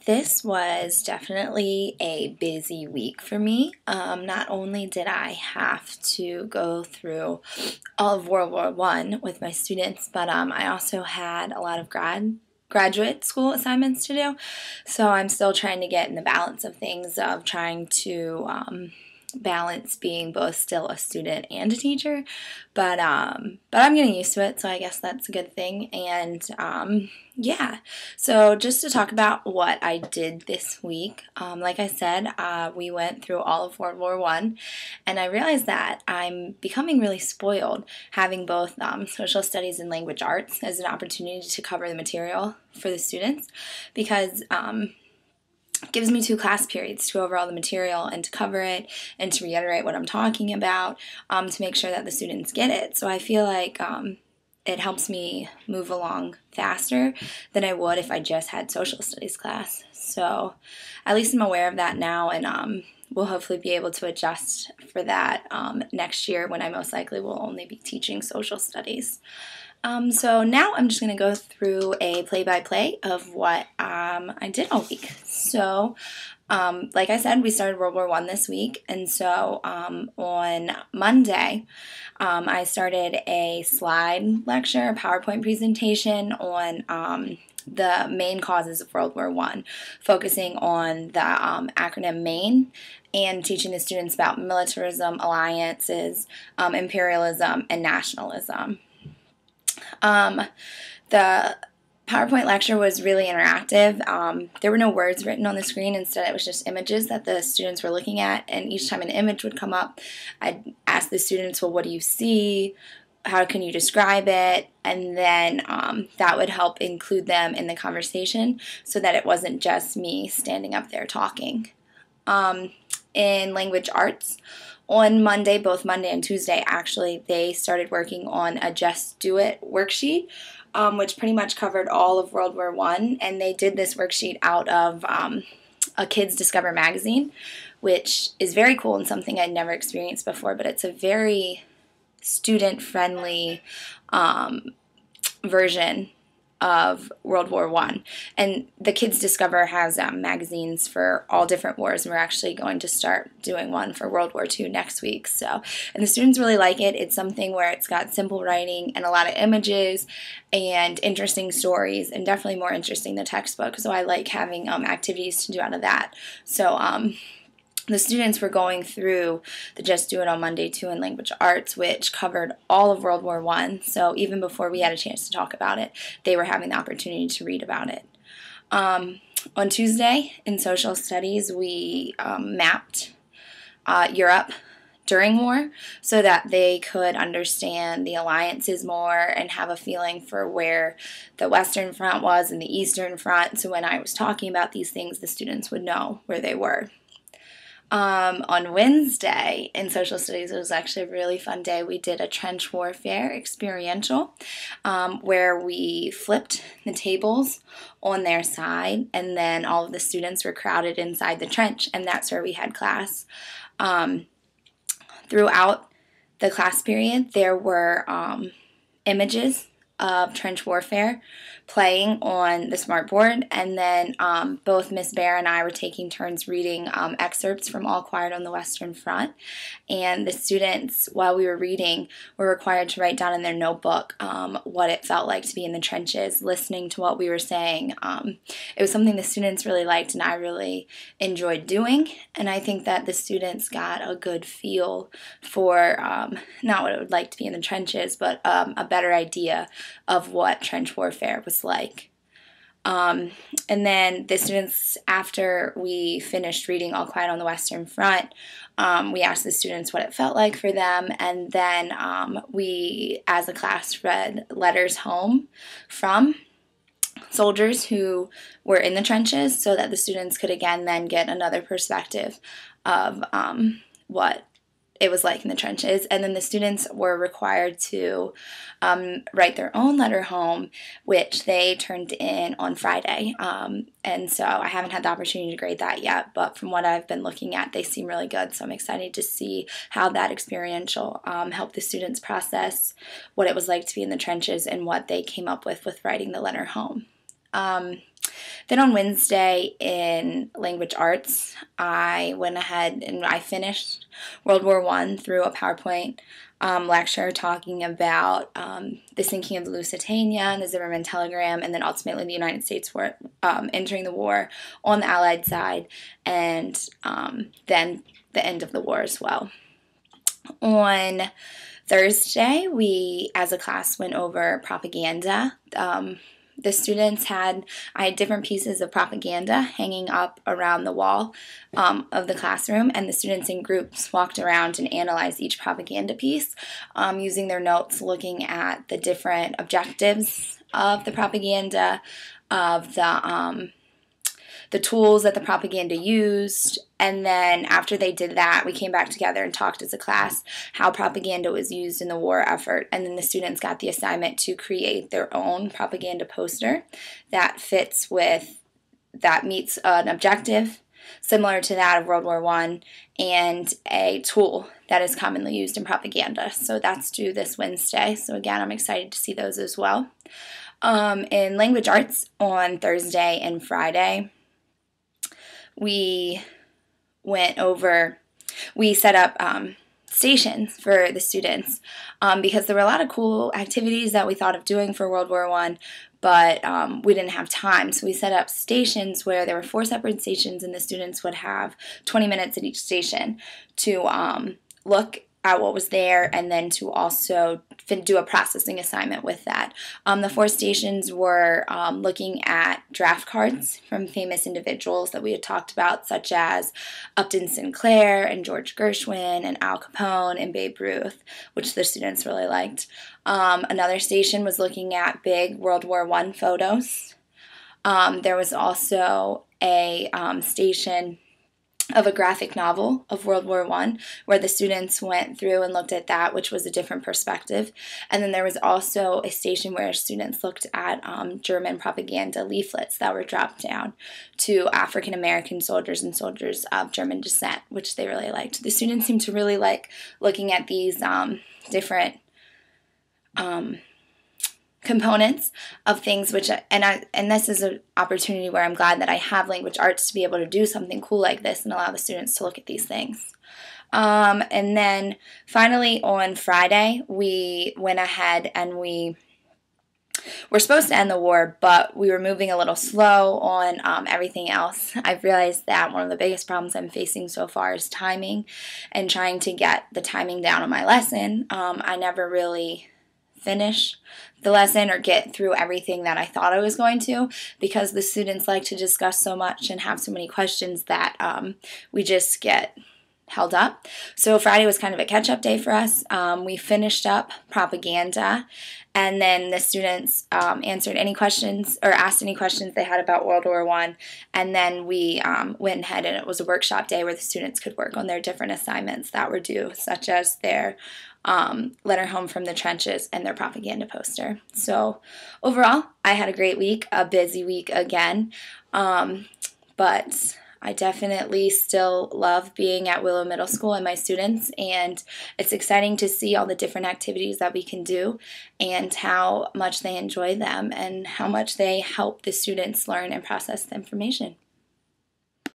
This was definitely a busy week for me. Not only did I have to go through all of World War One with my students, but I also had a lot of graduate school assignments to do. So I'm still trying to get in the balance of things of trying to balance being both still a student and a teacher, but I'm getting used to it, so I guess that's a good thing. And yeah, so just to talk about what I did this week, like I said, we went through all of World War One, and I realized that I'm becoming really spoiled having both social studies and language arts as an opportunity to cover the material for the students, because gives me 2 class periods to go over all the material and to cover it and to reiterate what I'm talking about, to make sure that the students get it. So I feel like it helps me move along faster than I would if I just had social studies class. So at least I'm aware of that now, and we'll hopefully be able to adjust for that next year when I most likely will only be teaching social studies. So now I'm just going to go through a play-by-play of what I did all week. So, like I said, we started World War One this week, and so on Monday, I started a slide lecture, a PowerPoint presentation on the main causes of World War One, focusing on the acronym MAIN and teaching the students about militarism, alliances, imperialism, and nationalism. The PowerPoint lecture was really interactive. There were no words written on the screen. Instead, it was just images that the students were looking at, and each time an image would come up, I'd ask the students, well, what do you see? How can you describe it? And then that would help include them in the conversation so that it wasn't just me standing up there talking. In language arts, on Monday, both Monday and Tuesday, actually, they started working on a Just Do It worksheet, which pretty much covered all of World War One, and they did this worksheet out of a Kids Discover magazine, which is very cool and something I'd never experienced before, but it's a very student-friendly version of World War One. And the Kids Discover has magazines for all different wars, and we're actually going to start doing one for World War II next week. So, and the students really like it. It's something where it's got simple writing and a lot of images and interesting stories, and definitely more interesting than textbook. So I like having activities to do out of that. So the students were going through the Just Do It on Monday too in language arts, which covered all of World War One. So even before we had a chance to talk about it, they were having the opportunity to read about it. On Tuesday in social studies, we mapped Europe during war so that they could understand the alliances more and have a feeling for where the Western Front was and the Eastern Front. So when I was talking about these things, the students would know where they were. On Wednesday in social studies, it was actually a really fun day. We did a trench warfare experiential where we flipped the tables on their side, and then all of the students were crowded inside the trench, and that's where we had class. Throughout the class period, there were images of trench warfare playing on the smartboard, and then both Miss Bear and I were taking turns reading excerpts from All Quiet on the Western Front, and the students, while we were reading, were required to write down in their notebook what it felt like to be in the trenches, listening to what we were saying. It was something the students really liked and I really enjoyed doing, and I think that the students got a good feel for not what it would like to be in the trenches, but a better idea of what trench warfare was like. And then the students, after we finished reading All Quiet on the Western Front, we asked the students what it felt like for them, and then we, as a class, read letters home from soldiers who were in the trenches so that the students could again then get another perspective of what it was like in the trenches. And then the students were required to write their own letter home, which they turned in on Friday. And so I haven't had the opportunity to grade that yet, but from what I've been looking at, they seem really good. So I'm excited to see how that experiential helped the students process what it was like to be in the trenches and what they came up with writing the letter home. Then on Wednesday in language arts, I went ahead and I finished World War I through a PowerPoint lecture talking about the sinking of the Lusitania and the Zimmerman telegram, and then ultimately the United States were entering the war on the Allied side, and then the end of the war as well. On Thursday, we as a class went over propaganda. The students I had different pieces of propaganda hanging up around the wall of the classroom, and the students in groups walked around and analyzed each propaganda piece using their notes, looking at the different objectives of the propaganda, of the tools that the propaganda used, and then after they did that, we came back together and talked as a class how propaganda was used in the war effort, and then the students got the assignment to create their own propaganda poster that meets an objective similar to that of World War I and a tool that is commonly used in propaganda. So that's due this Wednesday, so again, I'm excited to see those as well. In language arts on Thursday and Friday, we set up stations for the students because there were a lot of cool activities that we thought of doing for World War I, but we didn't have time. So we set up stations where there were 4 separate stations, and the students would have 20 minutes at each station to look at what was there and then to also do a processing assignment with that. The 4 stations were looking at draft cards from famous individuals that we had talked about, such as Upton Sinclair and George Gershwin and Al Capone and Babe Ruth, which the students really liked. Another station was looking at big World War I photos. There was also a station of a graphic novel of World War I, where the students went through and looked at that, which was a different perspective. And then there was also a station where students looked at German propaganda leaflets that were dropped down to African American soldiers and soldiers of German descent, which they really liked. The students seemed to really like looking at these different components of things, and this is an opportunity where I'm glad that I have language arts to be able to do something cool like this and allow the students to look at these things. And then finally on Friday, we went ahead and we were supposed to end the war, but we were moving a little slow on everything else. I've realized that one of the biggest problems I'm facing so far is timing and trying to get the timing down on my lesson. I never really finish the lesson or get through everything that I thought I was going to, because the students like to discuss so much and have so many questions that we just get held up. So Friday was kind of a catch-up day for us. We finished up propaganda, and then the students answered any questions or asked any questions they had about World War I, and then we went ahead and it was a workshop day where the students could work on their different assignments that were due, such as their letter home from the trenches and their propaganda poster. So overall, I had a great week, a busy week again, but I definitely still love being at Willow Middle School and my students, and it's exciting to see all the different activities that we can do and how much they enjoy them and how much they help the students learn and process the information.